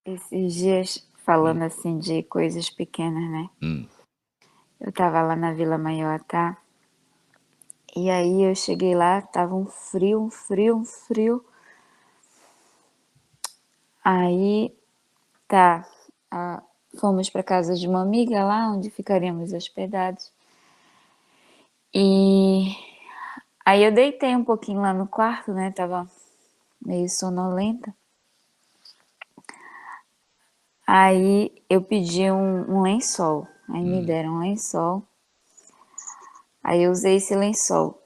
Esses dias, Hum, falando assim de coisas pequenas, né? hum, Eu tava lá na Vila Maior, e aí eu cheguei lá, tava um frio, um frio, um frio. Aí, tá, ah, fomos pra casa de uma amiga lá, onde ficaríamos hospedados. E aí eu deitei um pouquinho lá no quarto, né? Tava meio sonolenta. Aí eu pedi um lençol. Aí me hum. deram um lençol. Aí eu usei esse lençol.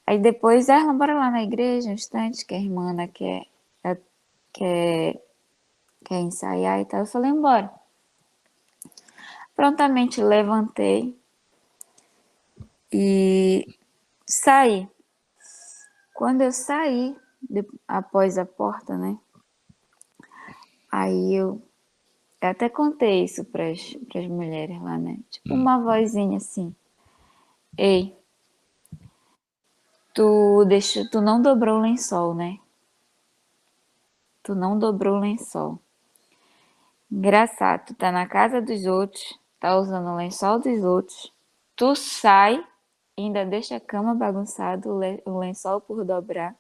Aí depois, bora lá na igreja um instante, que a irmã Ana quer, quer ensaiar e tal. Eu falei, embora. Prontamente levantei e saí. Quando eu saí, após a porta, né? Aí eu até contei isso pras mulheres lá, né? Tipo Hum. uma vozinha assim. Ei, tu não dobrou o lençol, né? Tu não dobrou o lençol. Engraçado, tu tá na casa dos outros, tá usando o lençol dos outros, tu sai e ainda deixa a cama bagunçada, o lençol por dobrar.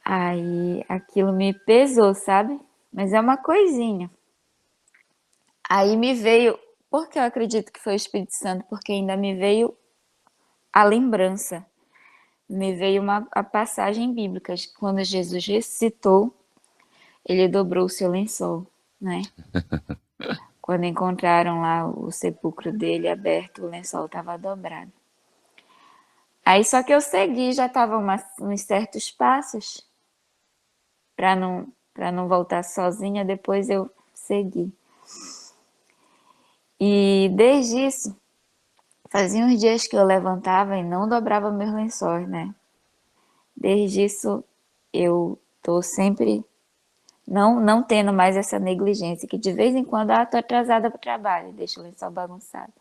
Aí aquilo me pesou, sabe? Mas é uma coisinha. Aí me veio, porque eu acredito que foi o Espírito Santo, porque ainda me veio a lembrança. Me veio a passagem bíblica, de que quando Jesus ressuscitou, ele dobrou o seu lençol, né? Quando encontraram lá o sepulcro dele aberto, o lençol estava dobrado. Aí só que eu segui, já estava uns certos passos para não voltar sozinha, depois eu segui. E desde isso, fazia uns dias que eu levantava e não dobrava meus lençóis, né? Desde isso eu tô sempre não tendo mais essa negligência, que de vez em quando, tô atrasada para o trabalho, deixo o lençol bagunçado.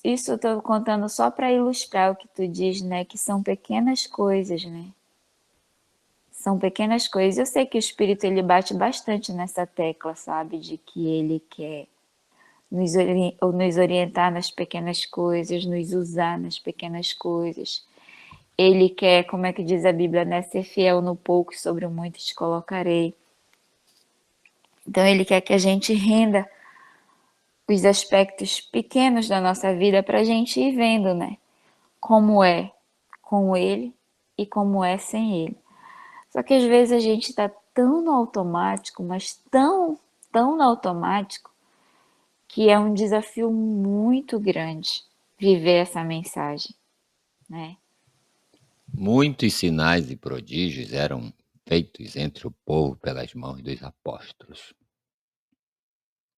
Isso eu tô contando só para ilustrar o que tu diz, né? Que são pequenas coisas, né? São pequenas coisas. Eu sei que o espírito ele bate bastante nessa tecla, sabe? De que ele quer nos orientar nas pequenas coisas, nos usar nas pequenas coisas. Ele quer, como é que diz a Bíblia, né? Ser fiel no pouco e sobre o muito te colocarei. Então ele quer que a gente renda os aspectos pequenos da nossa vida para a gente ir vendo, né? Como é com ele e como é sem ele. Só que às vezes a gente está tão no automático, mas tão no automático, que é um desafio muito grande viver essa mensagem, né? Muitos sinais e prodígios eram feitos entre o povo pelas mãos dos apóstolos,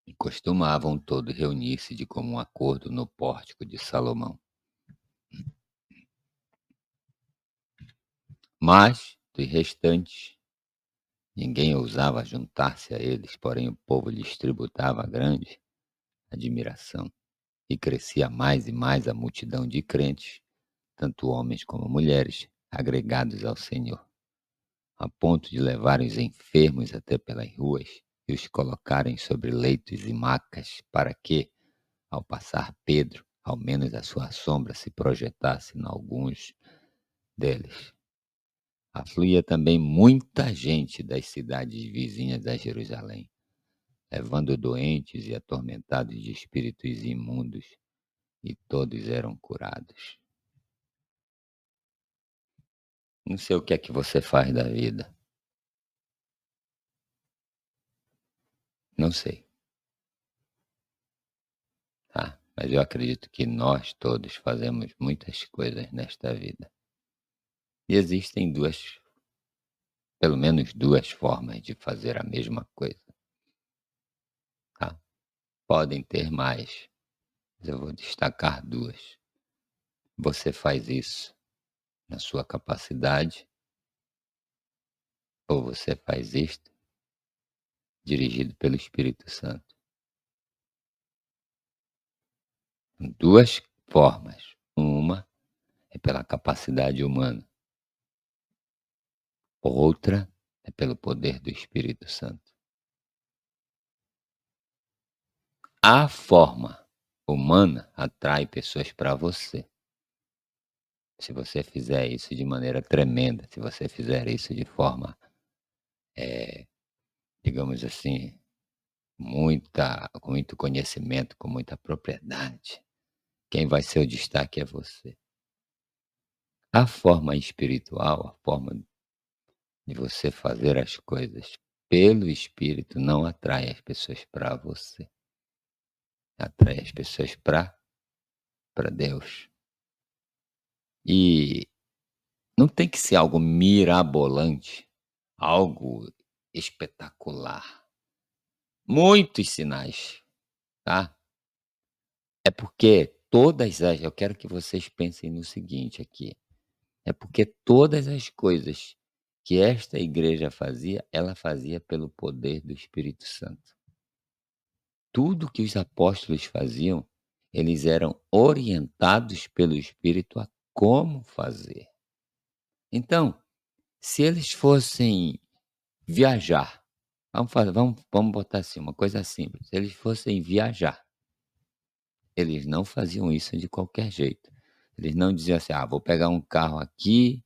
e costumavam todos reunir-se de comum acordo no pórtico de Salomão. Mas, dos restantes, ninguém ousava juntar-se a eles, porém o povo lhes tributava grande admiração, e crescia mais e mais a multidão de crentes, tanto homens como mulheres, agregados ao Senhor, a ponto de levarem os enfermos até pelas ruas e os colocarem sobre leitos e macas, para que, ao passar Pedro, ao menos a sua sombra se projetasse em alguns deles. Afluía também muita gente das cidades vizinhas a Jerusalém, levando doentes e atormentados de espíritos imundos, e todos eram curados. Não sei o que é que você faz da vida. Não sei, tá? Mas eu acredito que nós todos fazemos muitas coisas nesta vida. E existem pelo menos duas formas de fazer a mesma coisa, tá? Podem ter mais, mas eu vou destacar duas. Você faz isso na sua capacidade, ou você faz isto dirigido pelo Espírito Santo. Duas formas. Uma é pela capacidade humana. Outra é pelo poder do Espírito Santo. A forma humana atrai pessoas para você. Se você fizer isso de maneira tremenda, se você fizer isso de forma, eh, digamos assim, com muito conhecimento, com muita propriedade, quem vai ser o destaque é você. A forma espiritual, a forma de você fazer as coisas pelo Espírito não atrai as pessoas para você, atrai as pessoas para Deus. E não tem que ser algo mirabolante, algo espetacular. Muitos sinais, tá? É porque eu quero que vocês pensem no seguinte aqui, é porque todas as coisas que esta igreja fazia, ela fazia pelo poder do Espírito Santo. Tudo que os apóstolos faziam, eles eram orientados pelo Espírito a como fazer. Então, se eles fossem viajar, vamos botar assim, uma coisa simples, se eles fossem viajar, eles não faziam isso de qualquer jeito. Eles não diziam assim: "Ah, vou pegar um carro aqui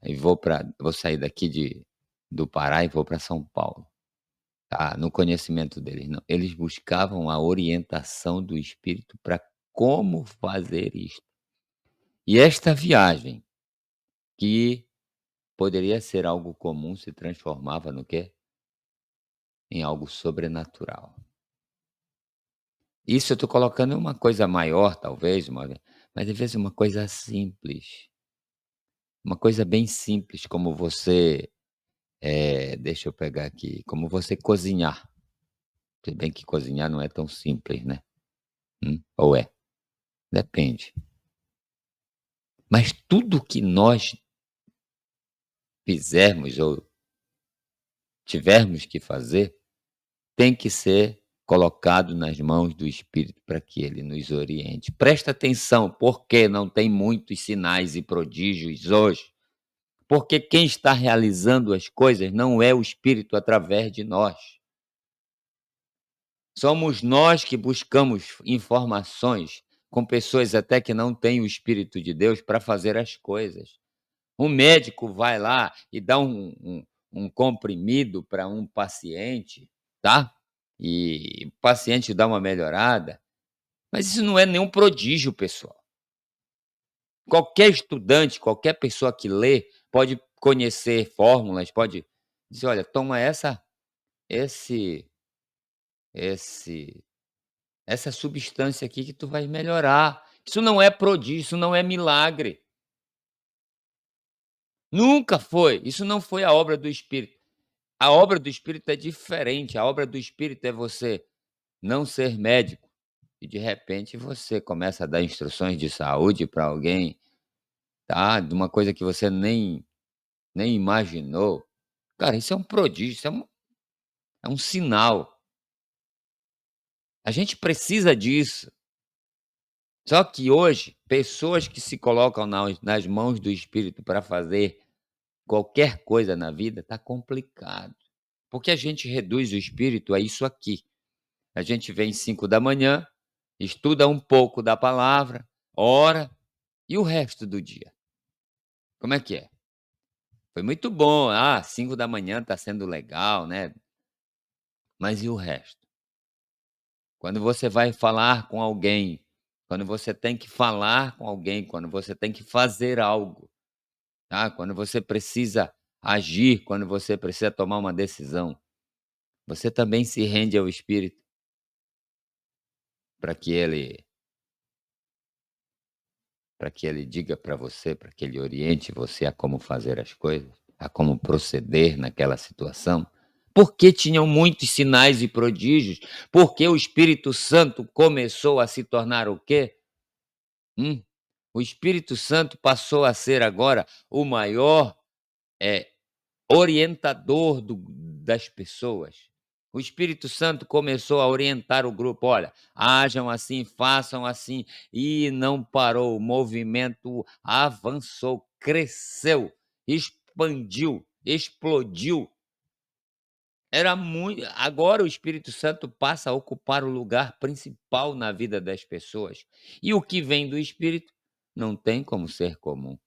e vou sair daqui do Pará e vou para São Paulo". Tá, no conhecimento deles, não. Eles buscavam a orientação do Espírito para como fazer isto. E esta viagem, que poderia ser algo comum, se transformava no quê? Em algo sobrenatural. Isso eu estou colocando uma coisa maior, talvez, mas às vezes uma coisa simples, uma coisa bem simples, como você, deixa eu pegar aqui, como você cozinhar. Se bem que cozinhar não é tão simples, né? Ou é? Depende. Mas tudo que nós fizermos ou tivermos que fazer, tem que ser colocado nas mãos do Espírito para que ele nos oriente. Presta atenção, porque não tem muitos sinais e prodígios hoje. Porque quem está realizando as coisas não é o Espírito através de nós. Somos nós que buscamos informações com pessoas até que não têm o Espírito de Deus para fazer as coisas. Um médico vai lá e dá um comprimido para um paciente, tá, e o paciente dá uma melhorada, mas isso não é nenhum prodígio, pessoal. Qualquer estudante, qualquer pessoa que lê, pode conhecer fórmulas, pode dizer: "Olha, toma esse esse essa substância aqui que tu vai melhorar". Isso não é prodígio, isso não é milagre. Nunca foi, isso não foi a obra do Espírito. A obra do Espírito é diferente, a obra do Espírito é você não ser médico e de repente você começa a dar instruções de saúde para alguém, tá, de uma coisa que você nem imaginou. Cara, isso é um prodígio, isso é um sinal. A gente precisa disso. Só que hoje, pessoas que se colocam nas mãos do Espírito para fazer qualquer coisa na vida, tá complicado, porque a gente reduz o Espírito a isso aqui. A gente vem 5 da manhã, estuda um pouco da palavra, ora, e o resto do dia? Como é que é? Foi muito bom, 5 da manhã está sendo legal, né, mas e o resto? Quando você vai falar com alguém, quando você tem que falar com alguém, quando você tem que fazer algo, tá, quando você precisa agir, quando você precisa tomar uma decisão, você também se rende ao Espírito para que ele diga para você, para que ele oriente você a como fazer as coisas, a como proceder naquela situação. Porque tinham muitos sinais e prodígios, porque o Espírito Santo começou a se tornar o quê? Hum? O Espírito Santo passou a ser agora o maior, eh, orientador das pessoas. O Espírito Santo começou a orientar o grupo: "Olha, hajam assim, façam assim", e não parou. O movimento avançou, cresceu, expandiu. explodiu. Era muito. Agora o Espírito Santo passa a ocupar o lugar principal na vida das pessoas. E o que vem do Espírito não tem como ser comum,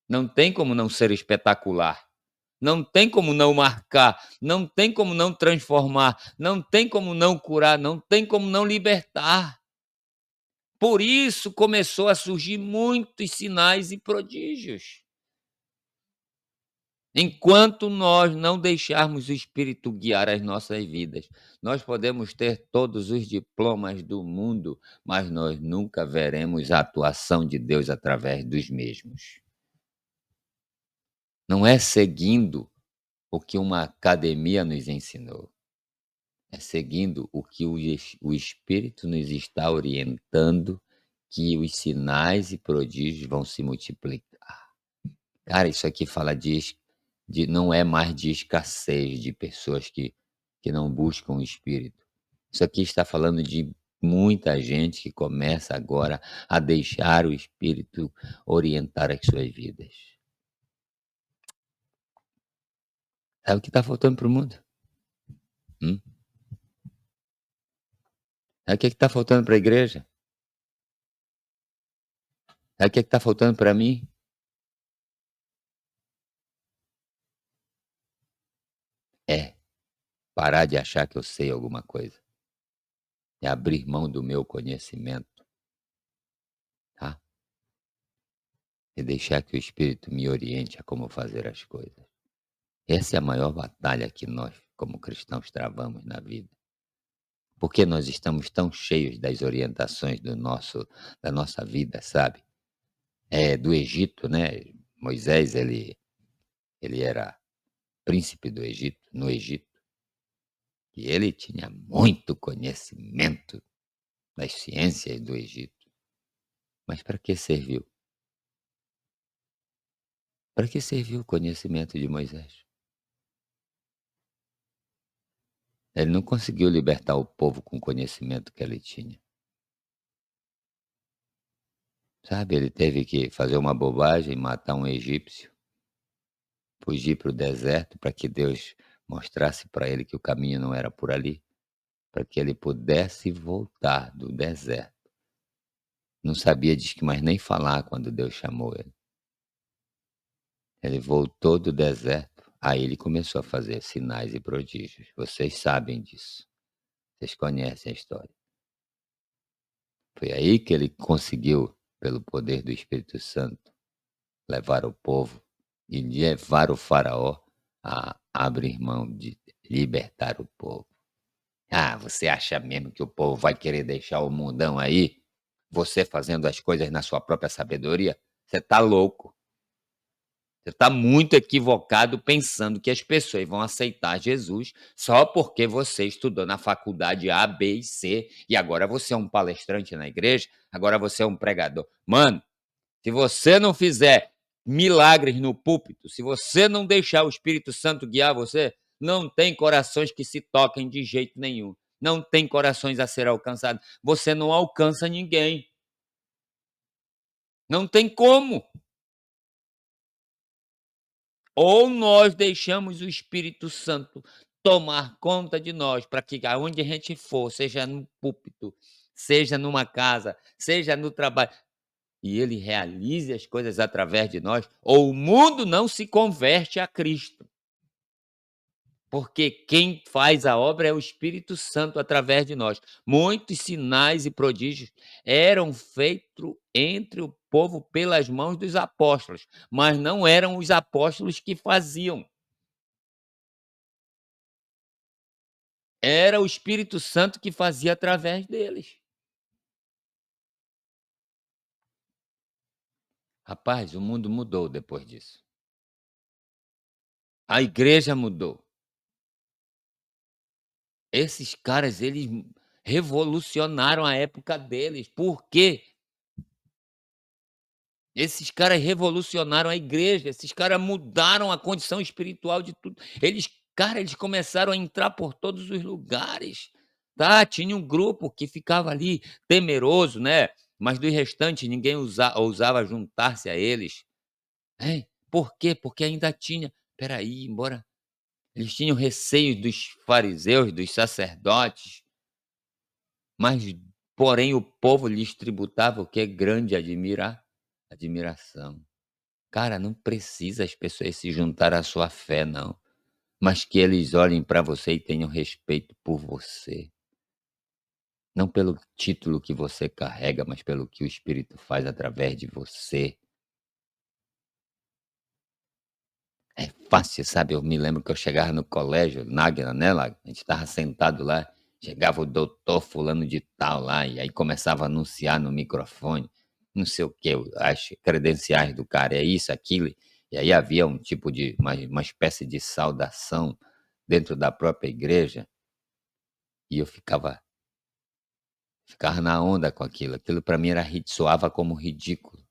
não tem como não ser espetacular, não tem como não marcar, não tem como não transformar, não tem como não curar, não tem como não libertar. Por isso começou a surgir muitos sinais e prodígios. Enquanto nós não deixarmos o Espírito guiar as nossas vidas, nós podemos ter todos os diplomas do mundo, mas nós nunca veremos a atuação de Deus através dos mesmos. Não é seguindo o que uma academia nos ensinou, é seguindo o que o Espírito nos está orientando, que os sinais e prodígios vão se multiplicar. Cara, isso aqui fala de não é mais de escassez de pessoas que não buscam o Espírito. Isso aqui está falando de muita gente que começa agora a deixar o Espírito orientar as suas vidas. Sabe o que está faltando para o mundo? Hum? Sabe o que está faltando para a igreja? Sabe o que está faltando para mim? É parar de achar que eu sei alguma coisa. É abrir mão do meu conhecimento, tá? E deixar que o Espírito me oriente a como fazer as coisas. Essa é a maior batalha que nós, como cristãos, travamos na vida. Porque nós estamos tão cheios das orientações da nossa vida, sabe? Do Egito, né? Moisés, ele era príncipe do Egito, no Egito, e ele tinha muito conhecimento das ciências do Egito. Mas para que serviu? Para que serviu o conhecimento de Moisés? Ele não conseguiu libertar o povo com o conhecimento que ele tinha. Sabe, ele teve que fazer uma bobagem, matar um egípcio, fugir para o deserto para que Deus mostrasse para ele que o caminho não era por ali, para que ele pudesse voltar do deserto. Não sabia, diz que mais nem falar quando Deus chamou ele. Ele voltou do deserto, aí ele começou a fazer sinais e prodígios. Vocês sabem disso, vocês conhecem a história. Foi aí que ele conseguiu, pelo poder do Espírito Santo, levar o povo e levar o faraó a abrir mão de libertar o povo. Ah, você acha mesmo que o povo vai querer deixar o mundão aí? Você fazendo as coisas na sua própria sabedoria? Você tá louco. Você está muito equivocado pensando que as pessoas vão aceitar Jesus só porque você estudou na faculdade A, B e C e agora você é um palestrante na igreja, agora você é um pregador. Mano, se você não fizer milagres no púlpito, se você não deixar o Espírito Santo guiar você, não tem corações que se toquem de jeito nenhum. Não tem corações a ser alcançados. Você não alcança ninguém. Não tem como. Ou nós deixamos o Espírito Santo tomar conta de nós, para que aonde a gente for, seja no púlpito, seja numa casa, seja no trabalho, e ele realize as coisas através de nós, ou o mundo não se converte a Cristo. Porque quem faz a obra é o Espírito Santo através de nós. Muitos sinais e prodígios eram feitos entre o povo pelas mãos dos apóstolos, mas não eram os apóstolos que faziam. Era o Espírito Santo que fazia através deles. Rapaz, o mundo mudou depois disso. A igreja mudou. Esses caras, eles revolucionaram a época deles. Por quê? Esses caras revolucionaram a igreja, esses caras mudaram a condição espiritual de tudo. Eles começaram a entrar por todos os lugares, tá? Tinha um grupo que ficava ali temeroso, né, mas do restante ninguém ousava juntar-se a eles. Por quê? Porque ainda tinha Espera aí, embora eles tinham receio dos fariseus, dos sacerdotes, mas porém o povo lhes tributava o quê? Grande admiração. Cara, não precisa as pessoas se juntar à sua fé não, mas que eles olhem para você e tenham respeito por você. Não pelo título que você carrega, mas pelo que o Espírito faz através de você. É fácil, sabe, eu me lembro que eu chegava no colégio, Náguila, né, lá, a gente estava sentado lá, chegava o doutor fulano de tal lá, e aí começava a anunciar no microfone, não sei o quê, as credenciais do cara, é isso, aquilo, e aí havia um tipo de uma espécie de saudação dentro da própria igreja, e eu ficava na onda com aquilo, aquilo para mim era ri soava como ridículo.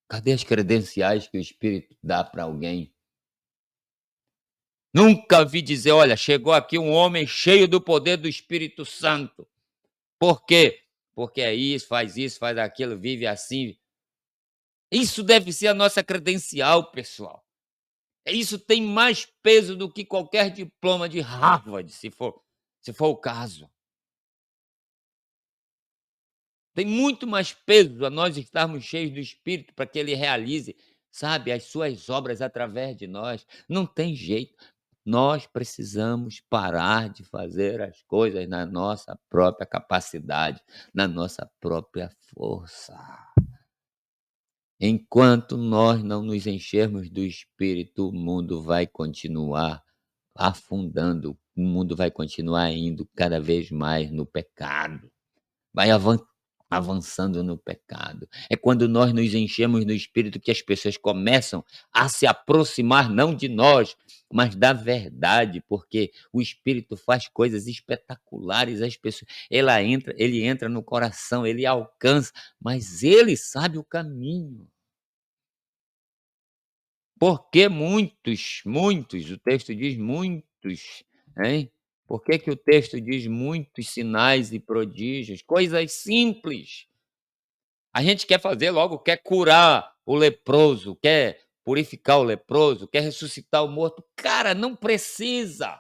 Cadê as credenciais que o Espírito dá para alguém? Nunca vi dizer: "Olha, chegou aqui um homem cheio do poder do Espírito Santo". Por quê? Porque é isso, faz aquilo, vive assim. Isso deve ser a nossa credencial, pessoal. Isso tem mais peso do que qualquer diploma de Harvard, se for o caso. Tem muito mais peso a nós estarmos cheios do Espírito para que ele realize, sabe, as suas obras através de nós. Não tem jeito. Nós precisamos parar de fazer as coisas na nossa própria capacidade, na nossa própria força. Enquanto nós não nos enchermos do Espírito, o mundo vai continuar afundando, o mundo vai continuar indo cada vez mais no pecado. Vai avançando no pecado. É quando nós nos enchemos do Espírito que as pessoas começam a se aproximar não de nós, mas da verdade, porque o Espírito faz coisas espetaculares, as pessoas ele entra no coração, ele alcança, mas ele sabe o caminho. Porque muitos, o texto diz muitos, hein. Por que que o texto diz muitos sinais e prodígios? Coisas simples. A gente quer fazer logo, quer curar o leproso, quer purificar o leproso, quer ressuscitar o morto. Cara, não precisa.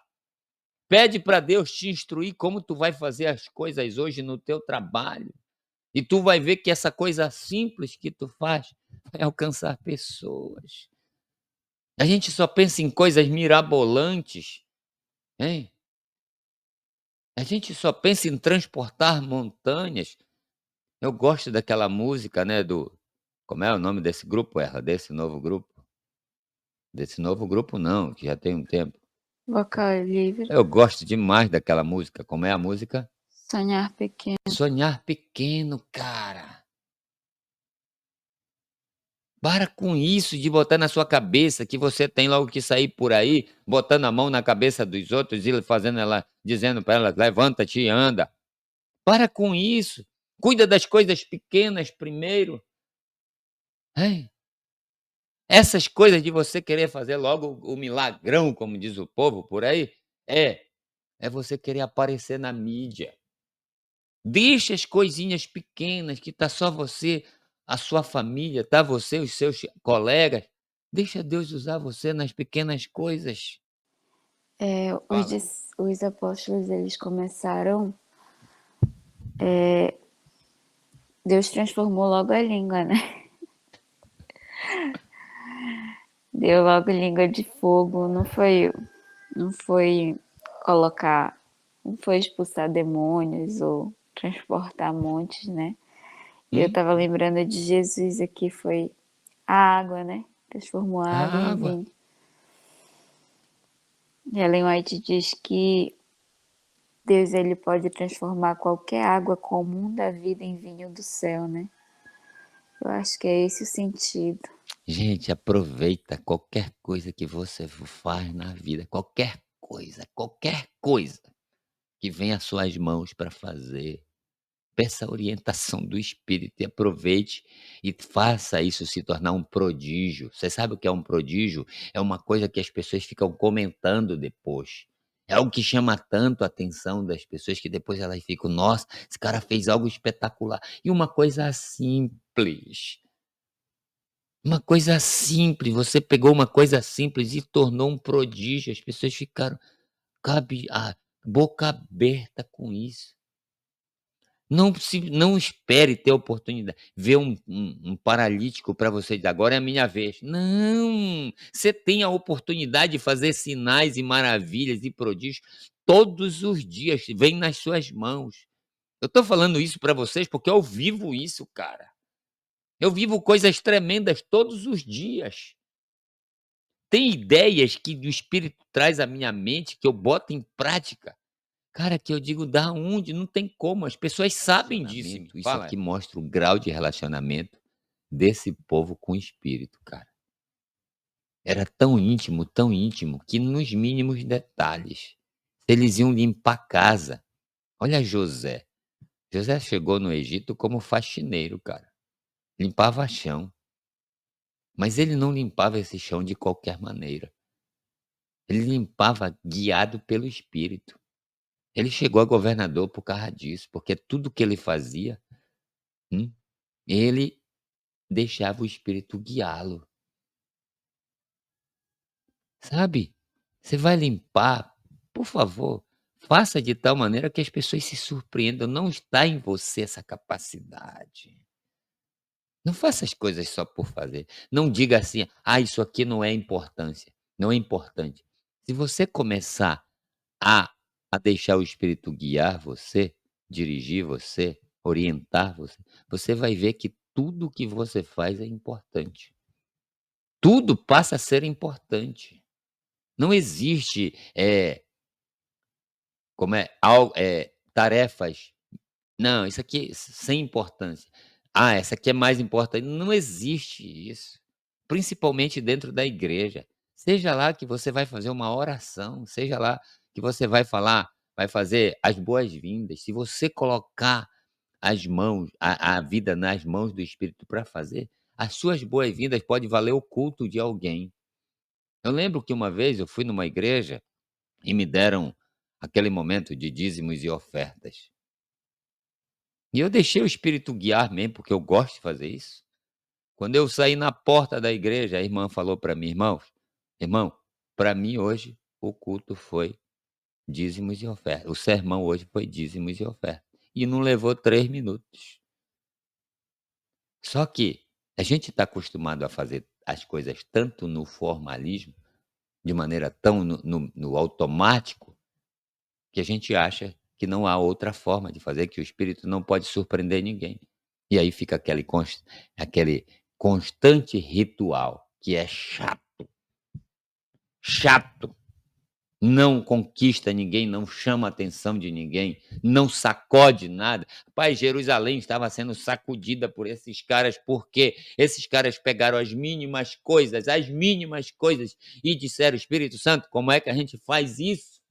Pede para Deus te instruir como tu vai fazer as coisas hoje no teu trabalho, e tu vai ver que essa coisa simples que tu faz vai alcançar pessoas. A gente só pensa em coisas mirabolantes, hein. A gente só pensa em transportar montanhas. Eu gosto daquela música, né, do como é o nome desse grupo, Erla, desse novo grupo? Desse novo grupo não, que já tem um tempo. Vocal livre, Eu gosto demais daquela música, como é a música? sonhar pequeno. Sonhar pequeno, cara. Para com isso de botar na sua cabeça que você tem logo que sair por aí, botando a mão na cabeça dos outros e fazendo ela dizendo para ela: "Levanta-te e anda". Para com isso. Cuida das coisas pequenas primeiro, hein. Essas coisas de você querer fazer logo o milagrão, como diz o povo por aí, é você querer aparecer na mídia. Deixa as coisinhas pequenas que tá só você, a sua família, tá você, os seus colegas. Deixa Deus usar você nas pequenas coisas. Fala. Os apóstolos, eles começaram, Deus transformou logo a língua, né? Deu logo língua de fogo, não foi colocar, não foi expulsar demônios ou transportar montes, né? E eu Hum, tava lembrando de Jesus aqui, foi a água, né? Transformou a a água em água. vinho. E Ellen White diz que Deus ele pode transformar qualquer água comum da vida em vinho do céu, né? Eu acho que é esse o sentido. Gente, aproveita qualquer coisa que você faz na vida, qualquer coisa que venha às suas mãos para fazer. Peça a orientação do Espírito e aproveite e faça isso se tornar um prodígio. Você sabe o que é um prodígio? É uma coisa que as pessoas ficam comentando depois. É algo que chama tanto a atenção das pessoas que depois elas ficam: "Nossa, esse cara fez algo espetacular". E uma coisa simples. Uma coisa simples, você pegou uma coisa simples e tornou um prodígio, as pessoas ficaram boca aberta com isso. Não espere ter oportunidade, ver um paralítico para você dizer: "Agora é a minha vez". Não, você tem a oportunidade de fazer sinais e maravilhas e prodígios todos os dias, vem nas suas mãos. Eu estou falando isso para vocês porque eu vivo isso, cara. Eu vivo coisas tremendas todos os dias. Tem ideias que o Espírito traz à minha mente que eu boto em prática, cara, que eu digo: "Da onde? Não tem como", as pessoas sabem disso. Isso aqui mostra o grau de relacionamento desse povo com o Espírito, cara. Era tão íntimo, que nos mínimos detalhes, eles iam limpar a casa. Olha José, José chegou no Egito como faxineiro, cara, limpava chão, mas ele não limpava esse chão de qualquer maneira, ele limpava guiado pelo Espírito. Ele chegou a governador por causa disso, porque tudo que ele fazia, hum, ele deixava o Espírito guiá-lo, sabe. Você vai limpar, por favor, faça de tal maneira que as pessoas se surpreendam, não está em você essa capacidade. Não faça as coisas só por fazer. Não diga assim: "Ah, isso aqui não é importante". Se você começar a deixar o Espírito guiar você, dirigir você, orientar você, você vai ver que tudo que você faz é importante. Tudo passa a ser importante. Não existe, tarefas. Não, isso aqui sem importância. Ah, essa aqui é mais importante. Não existe isso. Principalmente dentro da igreja. Seja lá que você vai fazer uma oração, seja lá que você vai fazer as boas-vindas. Se você colocar a vida nas mãos do Espírito para fazer, as suas boas-vindas pode valer o culto de alguém. Eu lembro que uma vez eu fui numa igreja e me deram aquele momento de dízimos e ofertas. E eu deixei o Espírito guiar mesmo, porque eu gosto de fazer isso. Quando eu saí na porta da igreja, a irmã falou para mim: Irmão, para mim hoje o culto foi dízimos e ofertas. O sermão hoje foi dízimos e ofertas". E não levou 3 minutos. Só que a gente está acostumado a fazer as coisas tanto no formalismo, de maneira tão no automático, que a gente acha que não há outra forma de fazer, que o espírito não pode surpreender ninguém. E aí fica aquele constante ritual que é chato, não conquista ninguém, não chama a atenção de ninguém, não sacode nada. Rapaz, Jerusalém estava sendo sacudida por esses caras, porque esses caras pegaram as mínimas coisas, e disseram: "Espírito Santo, como é que a gente faz isso?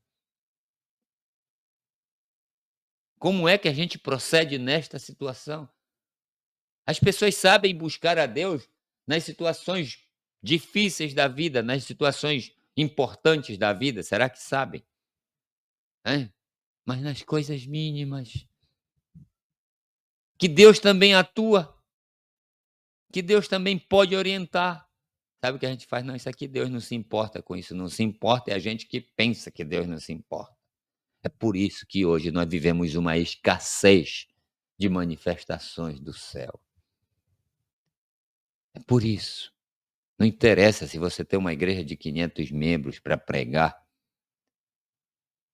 Como é que a gente procede nesta situação?". As pessoas sabem buscar a Deus nas situações difíceis da vida, nas situações importantes da vida, será que sabem? Hã? Mas nas coisas mínimas, que Deus também atua, que Deus também pode orientar. Sabe o que a gente faz? Não, isso aqui Deus não se importa com isso, não se importa é a gente que pensa que Deus não se importa. É por isso que hoje nós vivemos uma escassez de manifestações do céu. É por isso. Não interessa se você tem uma igreja de 500 membros para pregar,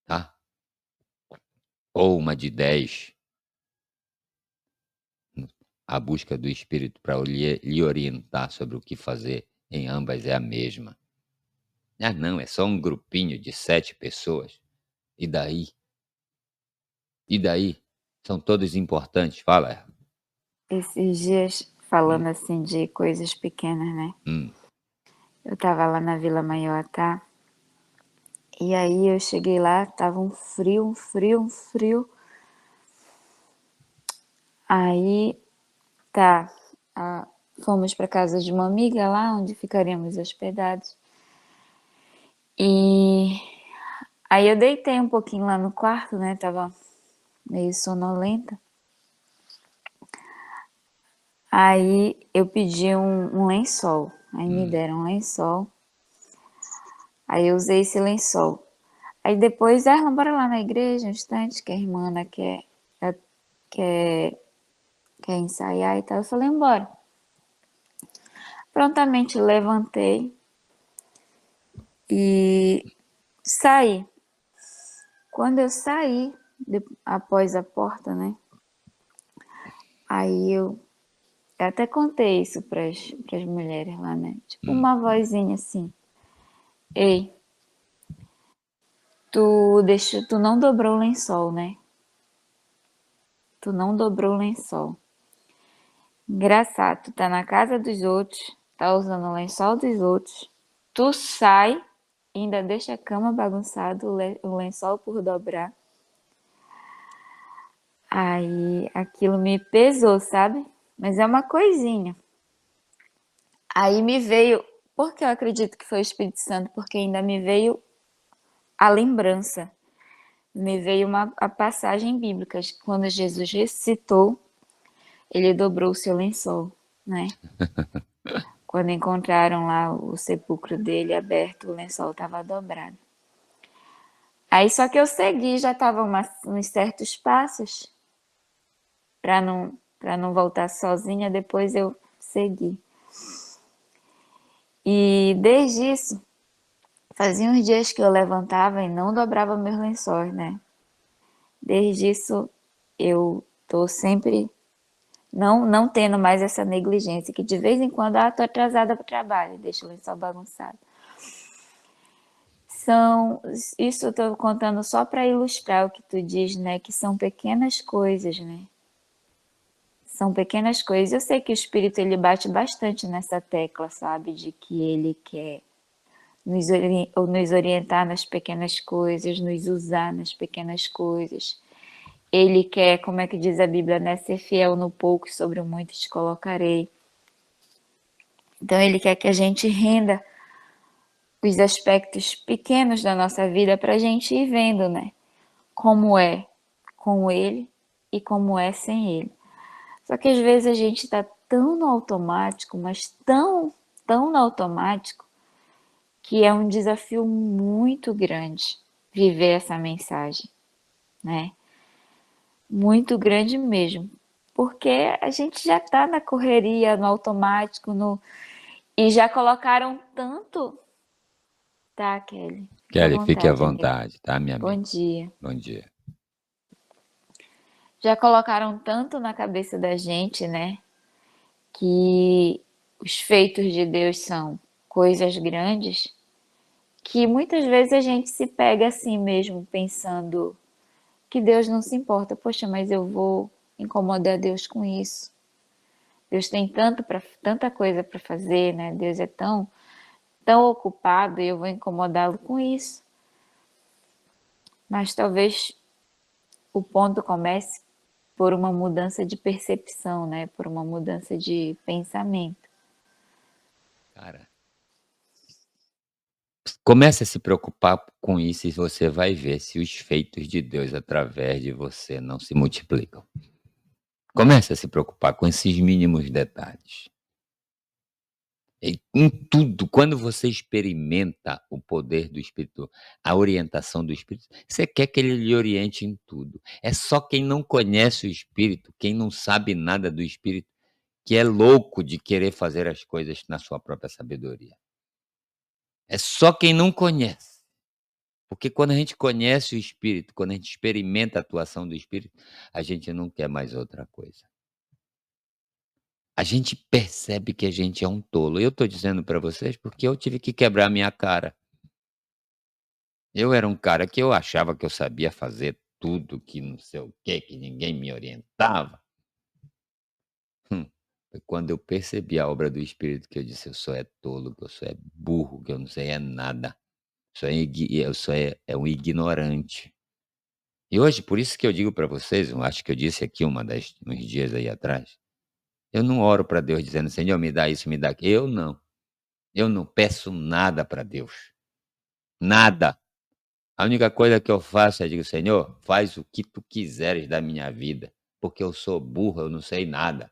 tá, ou uma de 10. A busca do Espírito para lhe orientar sobre o que fazer em ambas é a mesma. "Ah não, é só um grupinho de 7 pessoas. E daí? E daí? São todos importantes". Fala. Esses dias, Hum, falando assim de coisas pequenas, né? hum. Eu estava lá na Vila Maior, e aí eu cheguei lá, tava um frio, um frio, um frio. Aí tá, fomos para casa de uma amiga lá, onde ficaríamos hospedados. E aí eu deitei um pouquinho lá no quarto, né? Tava meio sonolenta. Aí eu pedi um lençol, aí me Hum, deram um lençol, aí eu usei esse lençol. Aí depois, bora lá na igreja um instante, que a irmã Ana quer, quer ensaiar e tal. Eu falei, embora. Prontamente levantei e saí. Quando eu saí, após a porta, né? Aí eu até contei isso pras mulheres lá, né? Tipo hum. uma vozinha assim. Ei, tu não dobrou o lençol, né? Tu não dobrou o lençol. Engraçado, tu tá na casa dos outros, tá usando o lençol dos outros. Tu sai, ainda deixa a cama bagunçada, o lençol por dobrar. Aí aquilo me pesou, sabe? Mas é uma coisinha. Aí me veio, porque eu acredito que foi o Espírito Santo, porque ainda me veio a lembrança. Me veio a passagem bíblica, quando Jesus ressuscitou, ele dobrou o seu lençol, né? Quando encontraram lá o sepulcro dele aberto, o lençol estava dobrado. Aí só que eu segui, já estava uns certos passos para não voltar sozinha, depois eu segui. E desde isso, fazia uns dias que eu levantava e não dobrava meus lençóis, né? Desde isso eu tô sempre não tendo mais essa negligência, que de vez em quando, tô atrasada para o trabalho, deixo o lençol bagunçado. Isso eu tô contando só para ilustrar o que tu diz, né? Que são pequenas coisas, né? São pequenas coisas. Eu sei que o espírito ele bate bastante nessa tecla, sabe? De que ele quer nos orientar nas pequenas coisas, nos usar nas pequenas coisas. Ele quer, como é que diz a Bíblia, né? Ser fiel no pouco, sobre o muito te colocarei. Então ele quer que a gente renda os aspectos pequenos da nossa vida para a gente ir vendo, né? Como é com ele e como é sem ele. Só que às vezes a gente está tão no automático, mas tão no automático, que é um desafio muito grande viver essa mensagem, né? Muito grande mesmo. Porque a gente já está na correria, no automático, e já colocaram tanto. Tá, Kelly? Fique à Kelly, fique à vontade, amigo. vontade, tá, minha Bom amiga? dia. Bom dia. Já colocaram tanto na cabeça da gente, né? Que os feitos de Deus são coisas grandes, que muitas vezes a gente se pega assim mesmo, pensando que Deus não se importa. Poxa, mas eu vou incomodar Deus com isso. Deus tem tanta coisa para fazer, né? Deus é tão ocupado e eu vou incomodá-lo com isso. Mas talvez o ponto comece por uma mudança de percepção, né? Por uma mudança de pensamento. Cara, comece a se preocupar com isso e você vai ver se os feitos de Deus através de você não se multiplicam. Comece a se preocupar com esses mínimos detalhes. Em tudo, quando você experimenta o poder do Espírito, a orientação do Espírito, você quer que ele lhe oriente em tudo. É só quem não conhece o Espírito, quem não sabe nada do Espírito, que é louco de querer fazer as coisas na sua própria sabedoria. É só quem não conhece. Porque quando a gente conhece o Espírito, quando a gente experimenta a atuação do Espírito, a gente não quer mais outra coisa. A gente percebe que a gente é um tolo. Eu estou dizendo para vocês porque eu tive que quebrar minha cara. Eu era um cara que eu achava que eu sabia fazer tudo, que não sei o quê, que ninguém me orientava. Foi quando eu percebi a obra do Espírito que eu disse: "Eu sou é tolo, que eu sou é burro, que eu não sei é nada. Eu sou é um ignorante". E hoje, por isso que eu digo para vocês, eu acho que eu disse aqui uns dias aí atrás, eu não oro para Deus dizendo: "Senhor, me dá isso, me dá aquilo". Eu não peço nada para Deus, nada. A única coisa que eu faço é digo: "Senhor, faz o que tu quiseres da minha vida, porque eu sou burro, eu não sei nada".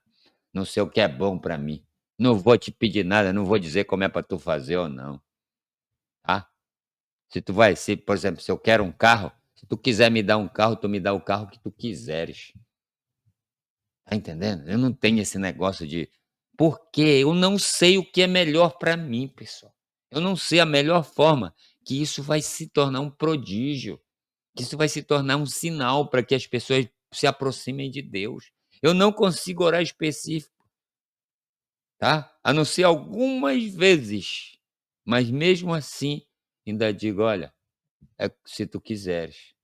não sei o que é bom para mim. Não vou te pedir nada, não vou dizer como é para tu fazer ou não, tá? Se, por exemplo, se eu quero um carro, se tu quiser me dar um carro, tu me dá o carro que tu quiseres. Tá entendendo? Eu não tenho esse negócio de porque eu não sei o que é melhor para mim, pessoal. Eu não sei a melhor forma que isso vai se tornar um prodígio, que isso vai se tornar um sinal para que as pessoas se aproximem de Deus. Eu não consigo orar específico, tá? A não ser algumas vezes, mas mesmo assim ainda digo: "Olha, é se tu quiseres".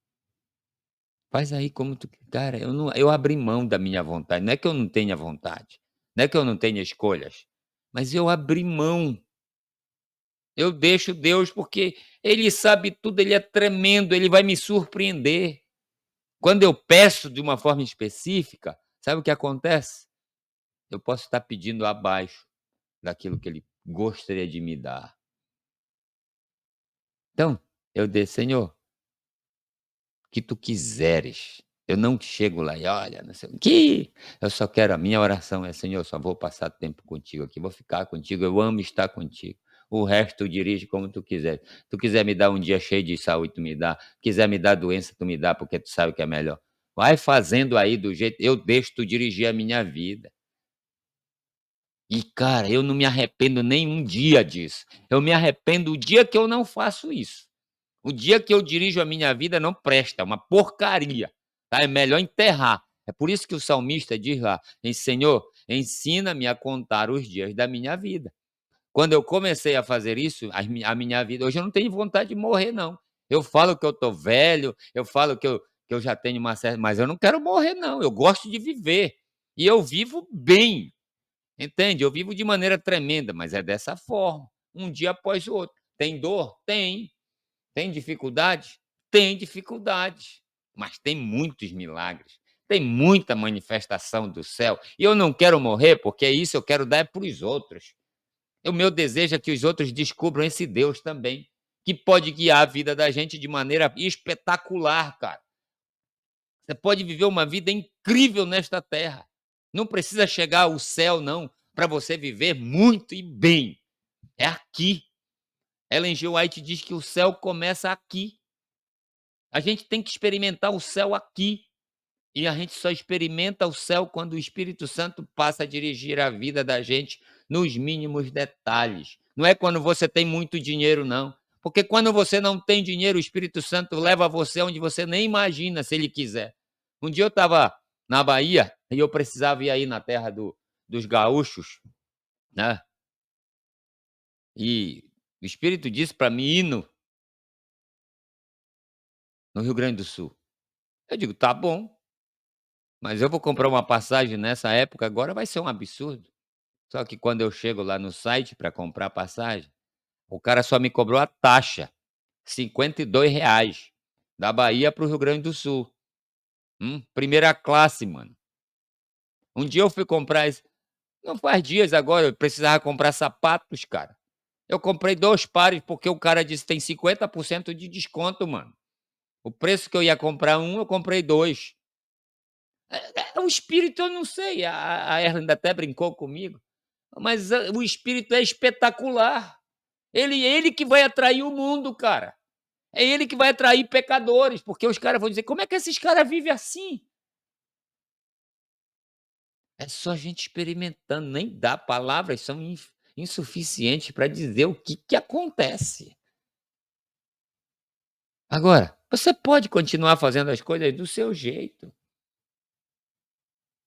Faz aí como tu cara, eu abri mão da minha vontade, não é que eu não tenha vontade, não é que eu não tenha escolhas, mas eu abri mão, eu deixo Deus, porque Ele sabe tudo, Ele é tremendo, Ele vai me surpreender. Quando eu peço de uma forma específica, sabe o que acontece? Eu posso estar pedindo abaixo daquilo que Ele gostaria de me dar. Então, eu disse: "Senhor, que tu quiseres". Eu não chego lá e: "Olha, não sei o que". Eu só quero a minha oração é: "Senhor, só vou passar tempo contigo aqui, vou ficar contigo, eu amo estar contigo. O resto tu dirige como tu quiser. Tu quiser me dar um dia cheio de saúde, tu me dá. Quiser me dar doença, tu me dá, porque tu sabe que é melhor. Vai fazendo aí do jeito eu deixo tu dirigir a minha vida". E, cara, eu não me arrependo nem um dia disso. Eu me arrependo o dia que eu não faço isso. O dia que eu dirijo a minha vida não presta, é uma porcaria, tá? É melhor enterrar. É por isso que o salmista diz lá: Senhor, ensina-me a contar os dias da minha vida". Quando eu comecei a fazer isso, a minha vida hoje eu não tenho vontade de morrer não. Eu falo que eu tô velho, eu falo que eu já tenho uma certa mas eu não quero morrer não, eu gosto de viver. E eu vivo bem, entende? Eu vivo de maneira tremenda, mas é dessa forma, um dia após o outro. Tem dor? Tem. Tem dificuldade? Tem dificuldade, mas tem muitos milagres, tem muita manifestação do céu. E eu não quero morrer, porque isso eu quero dar é para os outros. O meu desejo é que os outros descubram esse Deus também, que pode guiar a vida da gente de maneira espetacular, cara. Você pode viver uma vida incrível nesta terra. Não precisa chegar ao céu, não, para você viver muito e bem. É aqui. Ellen G. White diz que o céu começa aqui. A gente tem que experimentar o céu aqui. E a gente só experimenta o céu quando o Espírito Santo passa a dirigir a vida da gente nos mínimos detalhes. Não é quando você tem muito dinheiro, não. Porque quando você não tem dinheiro, o Espírito Santo leva você onde você nem imagina, se ele quiser. Um dia eu estava na Bahia e eu precisava ir aí na terra dos gaúchos, né? E o Espírito disse para mim ir no Rio Grande do Sul. Eu digo, tá bom, mas eu vou comprar uma passagem nessa época agora, vai ser um absurdo. Só que quando eu chego lá no site para comprar a passagem, o cara só me cobrou a taxa, R$ 52, da Bahia para o Rio Grande do Sul. Primeira classe, mano. Um dia eu fui comprar esse não faz dias agora, eu precisava comprar sapatos, cara. Eu comprei 2 pares, porque o cara disse: "Tem 50% de desconto, mano". O preço que eu ia comprar um, eu comprei 2. O espírito eu não sei, a Erlinda até brincou comigo, mas o espírito é espetacular. Ele que vai atrair o mundo, cara. É ele que vai atrair pecadores, porque os caras vão dizer: "Como é que esses caras vivem assim?". É só a gente experimentando, nem dá, palavras são insuficientes para dizer o que acontece. Agora, você pode continuar fazendo as coisas do seu jeito.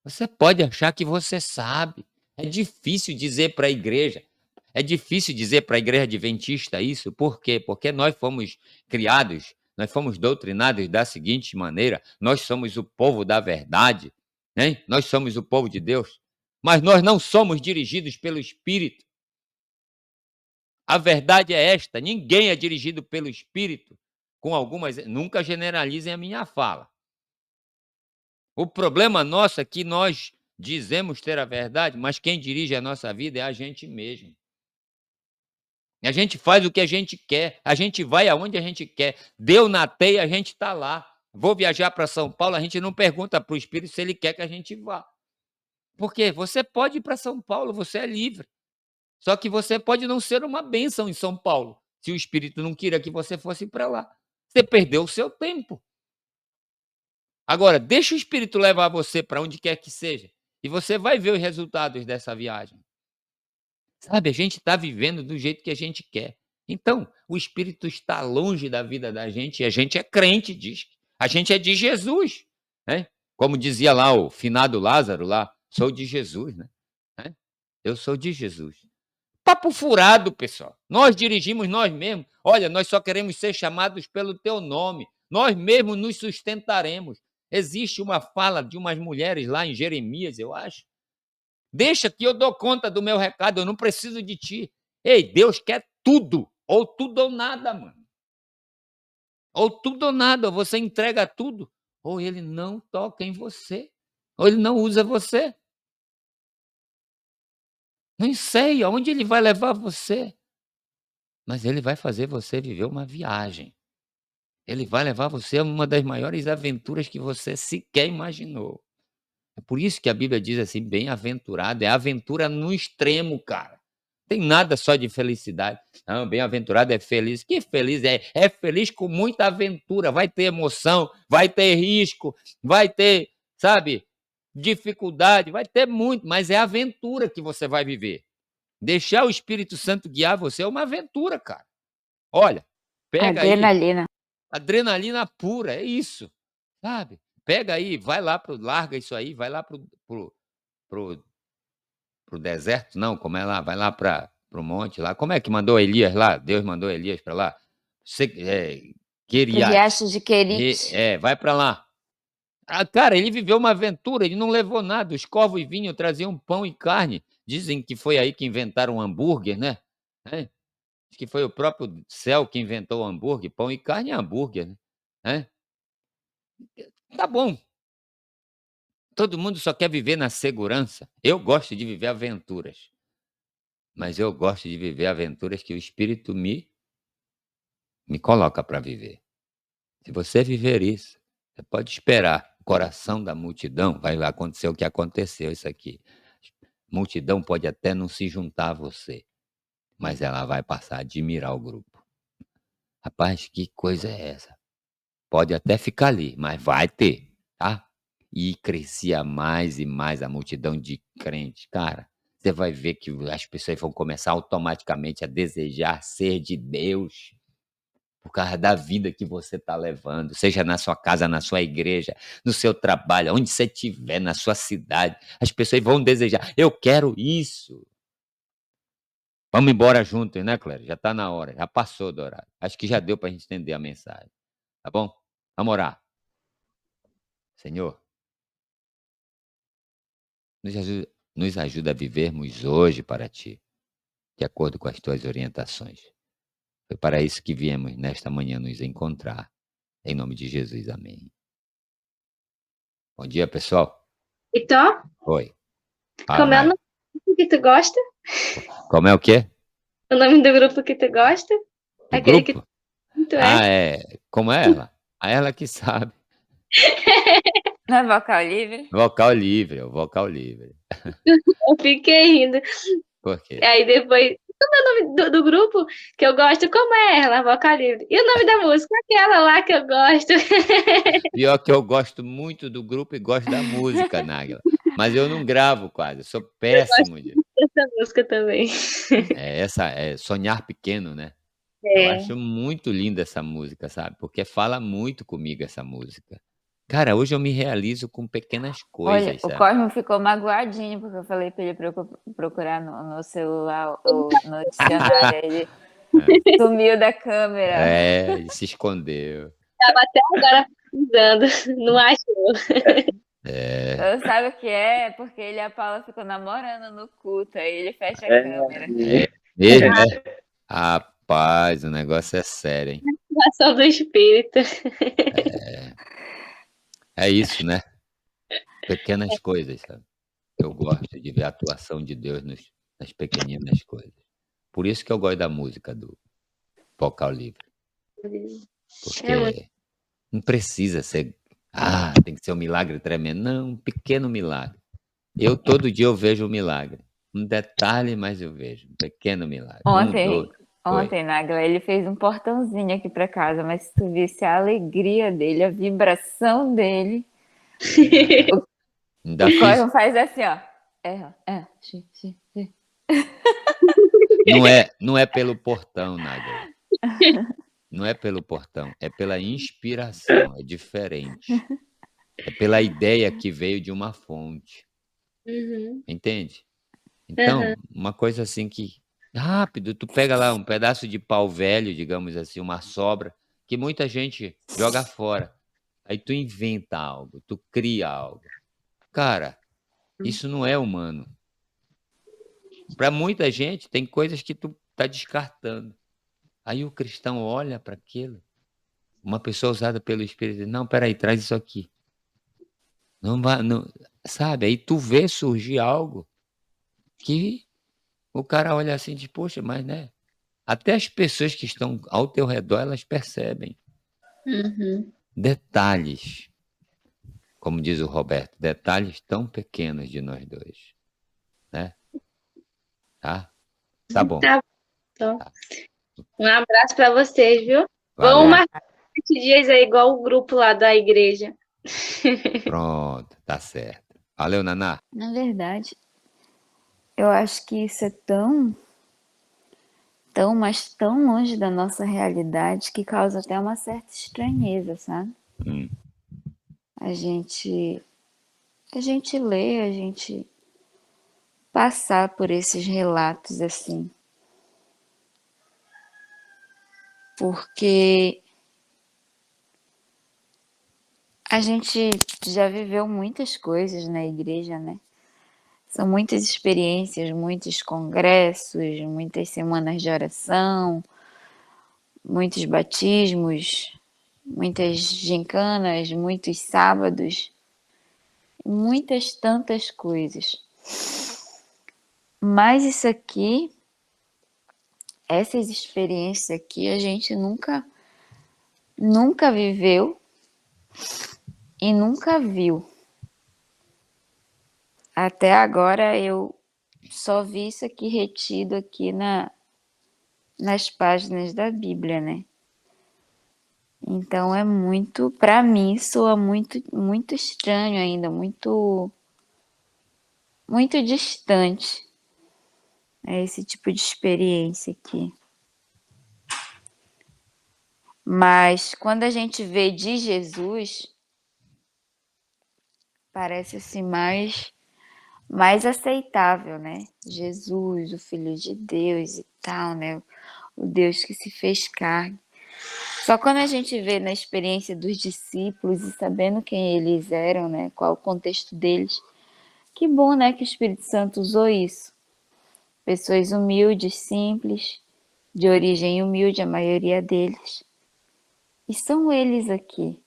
Você pode achar que você sabe. É difícil dizer para a igreja, é difícil dizer para a igreja adventista isso, por quê? Porque nós fomos criados, nós fomos doutrinados da seguinte maneira: nós somos o povo da verdade, hein? Nós somos o povo de Deus, mas nós não somos dirigidos pelo Espírito. A verdade é esta: ninguém é dirigido pelo Espírito, com algumas. Nunca generalizem a minha fala. O problema nosso é que nós dizemos ter a verdade, mas quem dirige a nossa vida é a gente mesmo. A gente faz o que a gente quer, a gente vai aonde a gente quer. Deu na teia, a gente está lá. Vou viajar para São Paulo, a gente não pergunta para o Espírito se ele quer que a gente vá. Porque você pode ir para São Paulo, você é livre. Só que você pode não ser uma bênção em São Paulo, se o Espírito não queria que você fosse para lá. Você perdeu o seu tempo. Agora, deixa o Espírito levar você para onde quer que seja, e você vai ver os resultados dessa viagem. Sabe, a gente está vivendo do jeito que a gente quer. Então, o Espírito está longe da vida da gente e a gente é crente, diz. A gente é de Jesus, né? Como dizia lá o finado Lázaro lá, sou de Jesus, né? Eu sou de Jesus. Papo furado, pessoal. Nós dirigimos nós mesmos. Olha, nós só queremos ser chamados pelo teu nome. Nós mesmos nos sustentaremos. Existe uma fala de umas mulheres lá em Jeremias, eu acho. Deixa que eu dou conta do meu recado, eu não preciso de ti. Ei, Deus quer tudo ou nada, mano. Ou tudo ou nada, ou você entrega tudo, ou ele não toca em você, ou ele não usa você. Não sei aonde ele vai levar você, mas ele vai fazer você viver uma viagem. Ele vai levar você a uma das maiores aventuras que você sequer imaginou. É por isso que a Bíblia diz assim: bem-aventurado, é aventura no extremo, cara. Tem nada só de felicidade. Não, bem-aventurado é feliz. Que feliz é? É feliz com muita aventura. Vai ter emoção, vai ter risco, vai ter, sabe, dificuldade, vai ter muito, mas é aventura que você vai viver. Deixar o Espírito Santo guiar você é uma aventura, cara. Olha, pega aí, Adrenalina. adrenalina pura, é isso, sabe? Pega aí, vai lá larga isso aí, vai lá pro pro deserto, não, como é lá? Vai lá para o monte lá. Como é que mandou Elias lá? Deus mandou Elias para lá? Você, Pro Queriate. riacho de Querite. Vai para lá. Ah, cara, ele viveu uma aventura, ele não levou nada. Os corvos vinham, traziam pão e carne. Dizem que foi aí que inventaram o hambúrguer, né? É. Acho que foi o próprio céu que inventou o hambúrguer. Pão e carne é hambúrguer, né? É. Tá bom. Todo mundo só quer viver na segurança. Eu gosto de viver aventuras. Mas eu gosto de viver aventuras que o Espírito me coloca para viver. Se você viver isso, você pode esperar. O coração da multidão vai acontecer o que aconteceu isso aqui. Multidão pode até não se juntar a você, mas ela vai passar a admirar o grupo. Rapaz, que coisa é essa? Pode até ficar ali, mas vai ter, tá? E crescia mais e mais a multidão de crentes. Cara, você vai ver que as pessoas vão começar automaticamente a desejar ser de Deus. Por causa da vida que você está levando, seja na sua casa, na sua igreja, no seu trabalho, onde você estiver, na sua cidade, as pessoas vão desejar. Eu quero isso. Vamos embora juntos, né, Clério? Já está na hora, já passou do horário. Acho que já deu para a gente entender a mensagem. Tá bom? Vamos orar. Senhor, nos ajuda a vivermos hoje para Ti, de acordo com as Tuas orientações. Foi para isso que viemos nesta manhã nos encontrar. Em nome de Jesus, amém. Bom dia, pessoal. Então, Oi. como é o Vai. nome do grupo que tu gosta? Como é o quê? O nome do grupo que tu gosta? Do Aquele que grupo? tu é? Como é ela? A ela que sabe. Não é vocal livre? Vocal livre, é o vocal livre. Eu fiquei rindo. Por quê? Aí depois, como é o nome do grupo que eu gosto? Como é ela? Vocal Livre. E o nome da música? Aquela lá que eu gosto. Pior que eu gosto muito do grupo e gosto da música, Náguila. Mas eu não gravo quase, eu sou Eu gosto péssimo de. dessa música também. Essa é Sonhar Pequeno, né? Eu É. acho muito linda essa música, sabe? Porque fala muito comigo essa música. Cara, hoje eu me realizo com pequenas Olha, coisas, o sabe? Cosmo ficou magoadinho porque eu falei pra ele procurar no celular no dicionário. Ele sumiu da câmera. Ele se escondeu. Tava até agora usando, não achou. É. Eu sabe o que é? Porque ele e a Paula ficam namorando no culto, aí ele fecha a câmera. Mesmo, é? Rapaz, o negócio é sério, hein? Ação do espírito. É isso, né? Pequenas coisas, sabe? Eu gosto de ver a atuação de Deus nas pequeninas coisas. Por isso que eu gosto da música do Vocal Livre. É muito. Porque não precisa ser. Tem que ser um milagre tremendo. Não, um pequeno milagre. Eu todo dia eu vejo um milagre. Um detalhe, mas eu vejo. Um pequeno milagre. Ontem, 2. Oi. Nagla, ele fez um portãozinho aqui para casa, mas se tu visse a alegria dele, a vibração dele, Ainda o fiz. Cosmo faz assim, ó. Xi. Não é pelo portão, Nádia. Não é pelo portão. É pela inspiração. É diferente. É pela ideia que veio de uma fonte. Uhum. Entende? Aham. Então, uma coisa assim que rápido, tu pega lá um pedaço de pau velho, digamos assim, uma sobra, que muita gente joga fora. Aí tu inventa algo, tu cria algo. Cara, isso não é humano. Para muita gente, tem coisas que tu tá descartando. Aí o cristão olha para aquilo, uma pessoa usada pelo Espírito, diz, não, peraí, traz isso aqui. Não vai, não, sabe? Aí tu vê surgir algo que o cara olha assim e diz, poxa, mas né? Até as pessoas que estão ao teu redor, elas percebem Uhum. detalhes, como diz o Roberto, detalhes tão pequenos de nós dois, né? Tá? Tá bom. Tá bom. Tá. Um abraço pra vocês, viu? Vamos Valeu. marcar 7 dias aí, igual o grupo lá da igreja. Pronto, tá certo. Valeu, Naná. Na verdade, eu acho que isso é mas tão longe da nossa realidade que causa até uma certa estranheza, sabe? Hum. A gente lê, a gente passar por esses relatos assim. Porque a gente já viveu muitas coisas na igreja, né? São muitas experiências, muitos congressos, muitas semanas de oração, muitos batismos, muitas gincanas, muitos sábados, muitas tantas coisas. Mas isso aqui, essas experiências aqui, a gente nunca viveu e nunca viu. Até agora eu só vi isso aqui retido aqui nas páginas da Bíblia, né? Então é muito, para mim, soa muito estranho ainda, muito distante, né, esse tipo de experiência aqui. Mas quando a gente vê de Jesus, parece assim mais aceitável, né? Jesus, o Filho de Deus e tal, né? O Deus que se fez carne. Só quando a gente vê na experiência dos discípulos e sabendo quem eles eram, né? Qual o contexto deles, que bom, né? Que o Espírito Santo usou isso. Pessoas humildes, simples, de origem humilde, a maioria deles. E são eles aqui,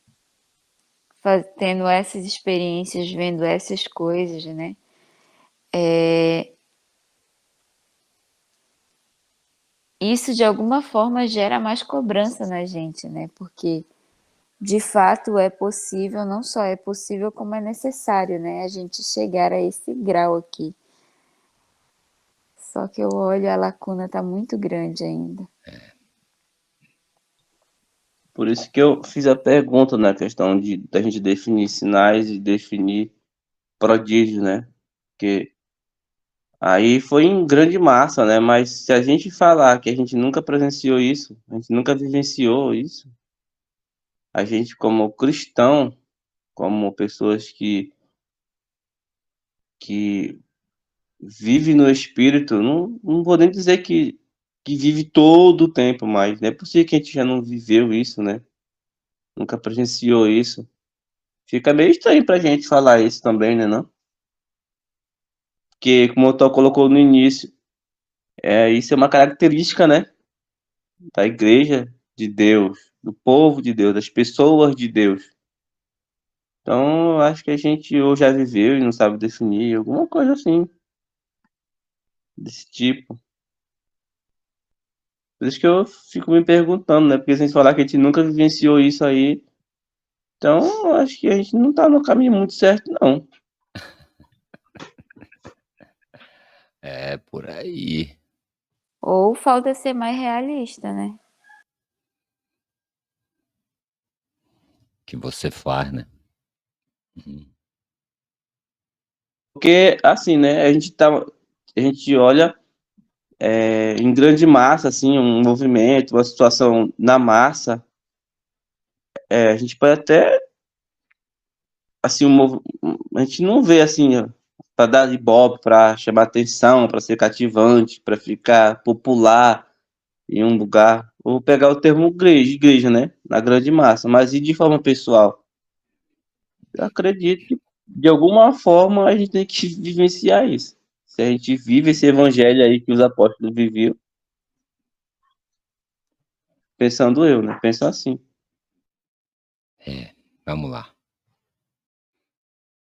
tendo essas experiências, vendo essas coisas, né? Isso de alguma forma gera mais cobrança na gente, né? Porque de fato é possível, não só é possível, como é necessário, né? A gente chegar a esse grau aqui. Só que eu olho, a lacuna tá muito grande ainda. Por isso que eu fiz a pergunta na questão da gente definir sinais e definir prodígio, né? Porque aí foi em grande massa, né? Mas se a gente falar que a gente nunca presenciou isso, a gente nunca vivenciou isso, a gente como cristão, como pessoas que vive no espírito, não vou nem dizer que vive todo o tempo, mas não é possível que a gente já não viveu isso, né? Nunca presenciou isso. Fica meio estranho pra gente falar isso também, né, não? Porque, como o Tó colocou no início, isso é uma característica, né, da igreja de Deus, do povo de Deus, das pessoas de Deus. Então, eu acho que a gente ou já viveu e não sabe definir, alguma coisa assim, desse tipo. Por isso que eu fico me perguntando, né? Porque se a gente falar que a gente nunca vivenciou isso aí, então eu acho que a gente não tá no caminho muito certo, não. É, por aí. Ou falta ser mais realista, né? Que você faz, né? Uhum. Porque, assim, né, a gente olha em grande massa, assim, um movimento, uma situação na massa, a gente pode até, assim, a gente não vê, assim, para dar ibope, para chamar atenção, para ser cativante, para ficar popular em um lugar. Vou pegar o termo igreja, né, na grande massa, mas e de forma pessoal? Eu acredito que, de alguma forma, a gente tem que vivenciar isso. Se a gente vive esse evangelho aí que os apóstolos viviam, pensando eu, né? Penso assim. É, vamos lá.